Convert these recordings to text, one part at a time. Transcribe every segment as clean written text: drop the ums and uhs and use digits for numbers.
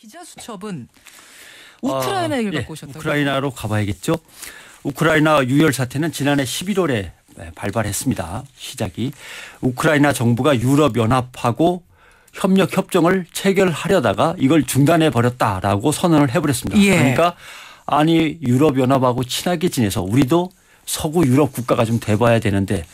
기자 수첩은 우크라이나 얘기를 갖고 오셨다고요? 우크라이나로 가봐야겠죠. 우크라이나 유혈 사태는 지난해 11월에 발발했습니다. 시작이. 우크라이나 정부가 유럽연합하고 협력 협정을 체결하려다가 이걸 중단해 버렸다라고 선언을 해버렸습니다. 예. 그러니까 아니 유럽연합하고 친하게 지내서 우리도 서구 유럽 국가가 좀 돼봐야 되는데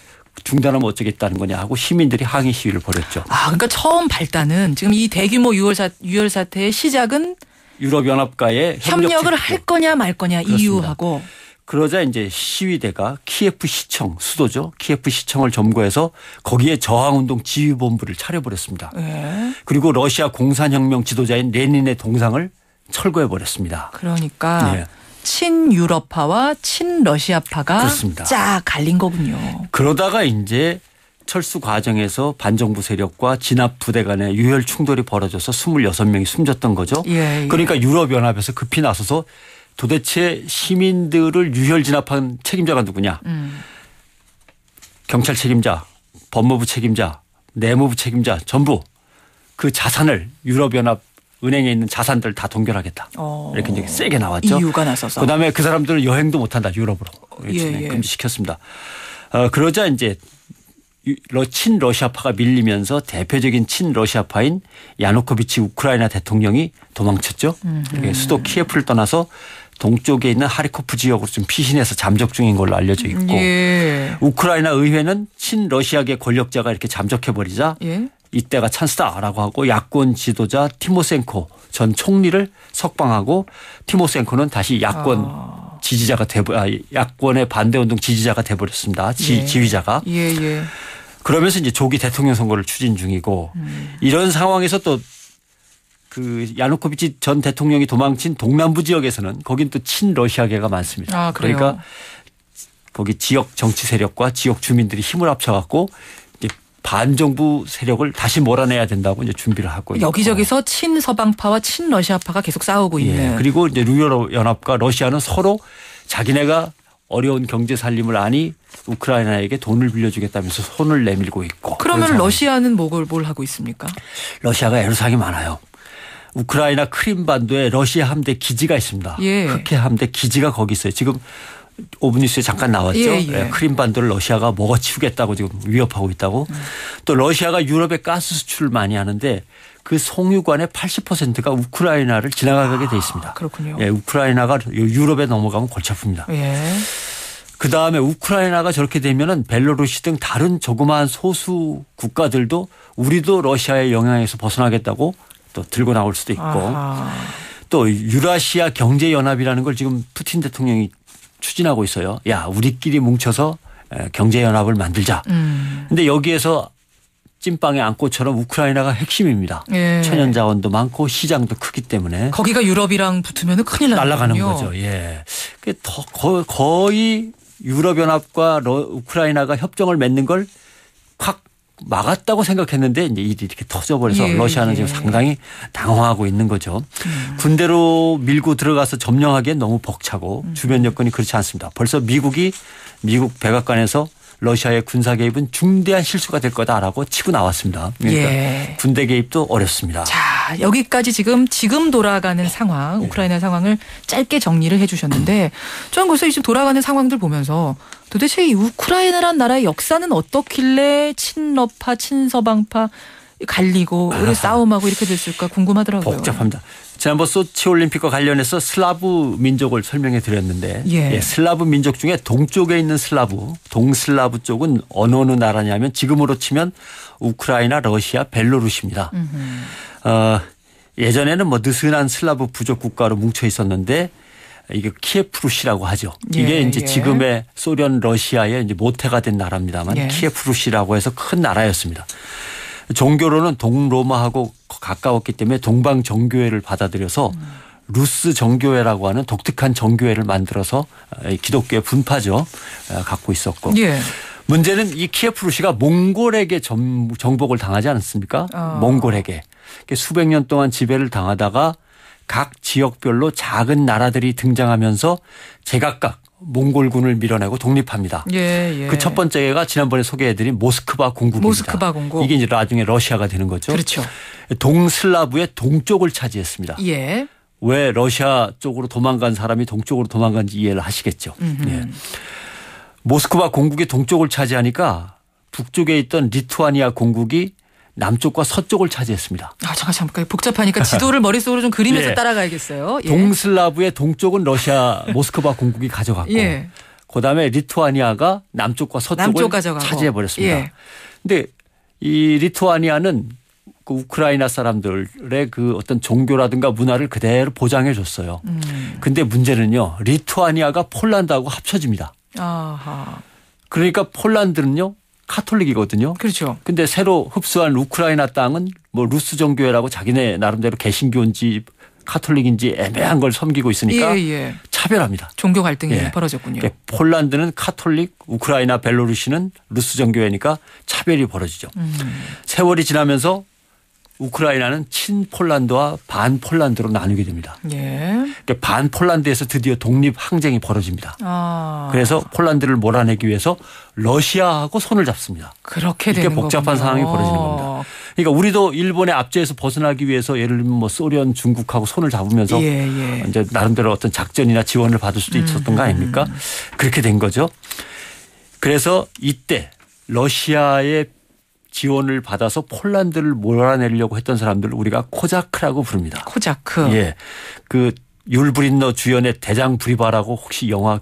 중단하면 어쩌겠다는 거냐 하고 시민들이 항의 시위를 벌였죠. 그러니까 처음 발단은 지금 이 대규모 유혈 사태의 시작은 유럽연합과의 협력을 할 거냐 말 거냐 EU하고. 그러자 이제 시위대가 키예프 시청 수도죠. 키예프 시청을 점거해서 거기에 저항운동 지휘본부를 차려버렸습니다. 예. 그리고 러시아 공산혁명 지도자인 레닌의 동상을 철거해버렸습니다. 그러니까 네. 친유럽파와 친러시아파가 그렇습니다. 쫙 갈린 거군요. 그러다가 이제 철수 과정에서 반정부 세력과 진압 부대 간의 유혈 충돌이 벌어져서 26명이 숨졌던 거죠. 예. 그러니까 유럽연합에서 급히 나서서 도대체 시민들을 유혈 진압한 책임자가 누구냐. 경찰 법무부 책임자, 내무부 책임자 전부 그 자산을 유럽연합 은행에 있는 자산들 다 동결하겠다. 이렇게 이제 세게 나왔죠. EU가 나서서. 그다음에 그 사람들은 여행도 못한다. 유럽으로. 예. 금지시켰습니다. 그러자 이제 친러시아파가 밀리면서 대표적인 친러시아파인 야누코비치 우크라이나 대통령이 도망쳤죠. 수도 키예프를 떠나서 동쪽에 있는 하리코프 지역으로 좀 피신해서 잠적 중인 걸로 알려져 있고 예. 우크라이나 의회는 친러시아계 권력자가 이렇게 잠적해버리자 예. 이때가 찬스다라고 하고 야권 지도자 티모센코 전 총리를 석방하고 티모센코는 다시 야권 지지자가 야권의 반대운동 지지자가 돼버렸습니다. 예. 지휘자가. 예. 그러면서 이제 조기 대통령 선거를 추진 중이고 이런 상황에서 또 그 야누코비치 전 대통령이 도망친 동남부 지역에서는 거긴 또 친러시아계가 많습니다. 그러니까 거기 지역 정치 세력과 지역 주민들이 힘을 합쳐갖고 이제 반정부 세력을 다시 몰아내야 된다고 이제 준비를 하고 있고. 여기저기서 친서방파와 친러시아파가 계속 싸우고 있는. 그리고 이제 유럽연합과 러시아는 서로 자기네가 어려운 경제 살림을 아니 우크라이나에게 돈을 빌려주겠다면서 손을 내밀고 있고. 그러면 러시아는 뭘 하고 있습니까? 러시아가 애로사항이 많아요. 우크라이나 크림반도에 러시아 함대 기지가 있습니다. 예. 흑해 함대 기지가 거기 있어요. 지금 오브뉴스에 잠깐 나왔죠. 예. 크림반도를 러시아가 먹어치우겠다고 지금 위협하고 있다고. 또 러시아가 유럽에 가스 수출을 많이 하는데 그 송유관의 80%가 우크라이나를 지나가게 돼 있습니다. 그렇군요. 예, 우크라이나가 유럽에 넘어가면 골치 아픕니다. 예. 그다음에 우크라이나가 저렇게 되면은 벨로루시 등 다른 조그마한 소수 국가들도 우리도 러시아의 영향에서 벗어나겠다고 또 들고 나올 수도 있고 또 유라시아 경제연합이라는 걸 지금 푸틴 대통령이 추진하고 있어요. 야, 우리끼리 뭉쳐서 경제연합을 만들자. 근데 여기에서 찐빵의 안고처럼 우크라이나가 핵심입니다. 예. 천연자원도 많고 시장도 크기 때문에. 거기가 유럽이랑 붙으면 큰일 날아가는 거죠. 예. 거의 유럽연합과 우크라이나가 협정을 맺는 걸 확 막았다고 생각했는데 이제 일이 이렇게 터져버려서 러시아는 지금 상당히 당황하고 있는 거죠. 군대로 밀고 들어가서 점령하기엔 너무 벅차고 주변 여건이 그렇지 않습니다. 벌써 미국 백악관에서 러시아의 군사 개입은 중대한 실수가 될 거다라고 치고 나왔습니다. 그러니까 군대 개입도 어렵습니다. 자, 여기까지 지금 돌아가는 상황, 우크라이나 상황을 짧게 정리를 해 주셨는데 저는 그래서 지금 돌아가는 상황들 보면서 도대체 이 우크라이나란 나라의 역사는 어떻길래 친러파, 친서방파 갈리고 싸움하고 이렇게 됐을까 궁금하더라고요. 복잡합니다. 지난번 소치 올림픽과 관련해서 슬라브 민족을 설명해 드렸는데 슬라브 민족 중에 동쪽에 있는 동슬라브 쪽은 어느 나라냐면 지금으로 치면 우크라이나, 러시아, 벨로루시입니다. 예전에는 느슨한 슬라브 부족 국가로 뭉쳐 있었는데 이게 키예프루시라고 하죠. 이게 이제 지금의 소련, 러시아의 이제 모태가 된 나라입니다만 키예프루시라고 해서 큰 나라였습니다. 종교로는 동로마하고 가까웠기 때문에 동방 정교회를 받아들여서 루스 정교회라고 하는 독특한 정교회를 만들어서 기독교의 분파죠. 갖고 있었고. 문제는 이 키예프루시가 몽골에게 정복을 당하지 않았습니까? 몽골에게. 수백 년 동안 지배를 당하다가 각 지역별로 작은 나라들이 등장하면서 제각각 몽골군을 밀어내고 독립합니다. 예, 예. 그 첫 번째가 지난번에 소개해드린 모스크바 공국입니다. 모스크바 공국. 이게 이제 나중에 러시아가 되는 거죠. 그렇죠. 동슬라브의 동쪽을 차지했습니다. 예. 왜 러시아 쪽으로 도망간 사람이 동쪽으로 도망간지 이해를 하시겠죠. 예. 모스크바 공국의 동쪽을 차지하니까 북쪽에 있던 리투아니아 공국이 남쪽과 서쪽을 차지했습니다. 아, 잠깐 복잡하니까 지도를 머릿속으로 좀 그리면서 예. 따라가야겠어요. 예. 동슬라브의 동쪽은 러시아 모스크바 공국이 가져갔고 예. 그다음에 리투아니아가 남쪽과 서쪽을 차지해 버렸습니다. 그런데 이 리투아니아는 그 우크라이나 사람들의 그 어떤 종교라든가 문화를 그대로 보장해 줬어요. 근데 문제는요. 리투아니아가 폴란드하고 합쳐집니다. 아하. 그러니까 폴란드는요. 카톨릭이거든요. 그렇죠. 근데 새로 흡수한 우크라이나 땅은 뭐 루스 정교회라고 자기네 나름대로 개신교인지 카톨릭인지 애매한 걸 섬기고 있으니까 예. 차별합니다. 종교 갈등이 예. 벌어졌군요. 폴란드는 카톨릭, 우크라이나, 벨로루시는 루스 정교회니까 차별이 벌어지죠. 세월이 지나면서 우크라이나는 친폴란드와 반폴란드로 나누게 됩니다. 예. 그러니까 반폴란드에서 드디어 독립 항쟁이 벌어집니다. 아. 그래서 폴란드를 몰아내기 위해서 러시아하고 손을 잡습니다. 그렇게 이렇게 되는 복잡한 거군요. 상황이 벌어지는 겁니다. 그러니까 우리도 일본의 압제에서 벗어나기 위해서 예를 들면 뭐 소련, 중국하고 손을 잡으면서 이제 나름대로 어떤 작전이나 지원을 받을 수도 있었던 거 아닙니까? 그렇게 된 거죠. 그래서 이때 러시아의 지원을 받아서 폴란드를 몰아내려고 했던 사람들을 우리가 코자크라고 부릅니다. 코자크. 예. 그 율브린너 주연의 대장 브리바라고 혹시 영화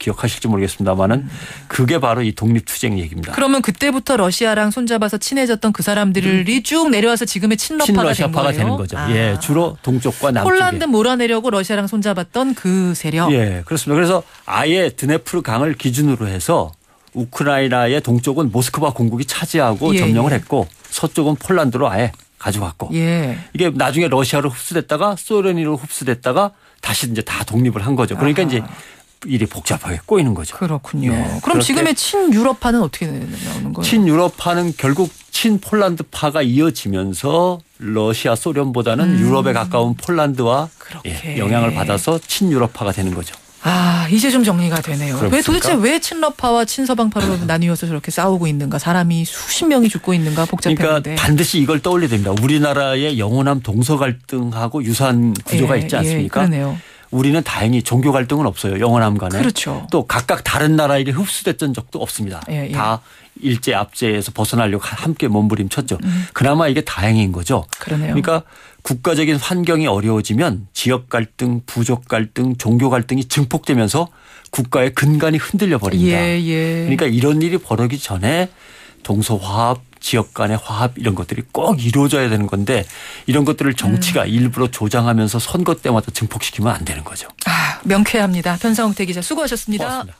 기억하실지 모르겠습니다만은 그게 바로 이 독립투쟁 얘기입니다. 그러면 그때부터 러시아랑 손잡아서 친해졌던 그 사람들이 쭉 내려와서 지금의 친러파가 되는 거죠. 예, 주로 동쪽과 남쪽에. 폴란드 몰아내려고 러시아랑 손잡았던 그 세력. 예, 그렇습니다. 그래서 아예 드네프르 강을 기준으로 해서 우크라이나의 동쪽은 모스크바 공국이 차지하고 점령을 했고 서쪽은 폴란드로 아예 가져갔고 이게 나중에 러시아로 흡수됐다가 소련으로 흡수됐다가 다시 이제 다 독립을 한 거죠. 그러니까 이제 일이 복잡하게 꼬이는 거죠. 그렇군요. 네. 그럼 지금의 친유럽파는 어떻게 나오는 거예요? 친유럽파는 결국 친폴란드파가 이어지면서 러시아 소련보다는 유럽에 가까운 폴란드와 영향을 받아서 친유럽파가 되는 거죠. 아, 이제 좀 정리가 되네요. 도대체 왜 친러파와 친서방파로 나뉘어서 저렇게 싸우고 있는가? 사람이 수십 명이 죽고 있는가? 복잡했는데. 그러니까 반드시 이걸 떠올려야 됩니다. 우리나라의 영호남 동서 갈등하고 유사한 구조가 있지 않습니까? 그러네요. 우리는 다행히 종교 갈등은 없어요. 영호남 간에. 그렇죠. 또 각각 다른 나라에게 흡수됐던 적도 없습니다. 다 일제 압제에서 벗어나려고 함께 몸부림쳤죠. 그나마 이게 다행인 거죠. 그러네요. 그러니까 국가적인 환경이 어려워지면 지역 갈등, 부족 갈등, 종교 갈등이 증폭되면서 국가의 근간이 흔들려 버립니다. 그러니까 이런 일이 벌어지기 전에 동서화합, 지역 간의 화합 이런 것들이 꼭 이루어져야 되는 건데 이런 것들을 정치가 일부러 조장하면서 선거 때마다 증폭시키면 안 되는 거죠. 아, 명쾌합니다. 변상태 기자 수고하셨습니다. 고맙습니다.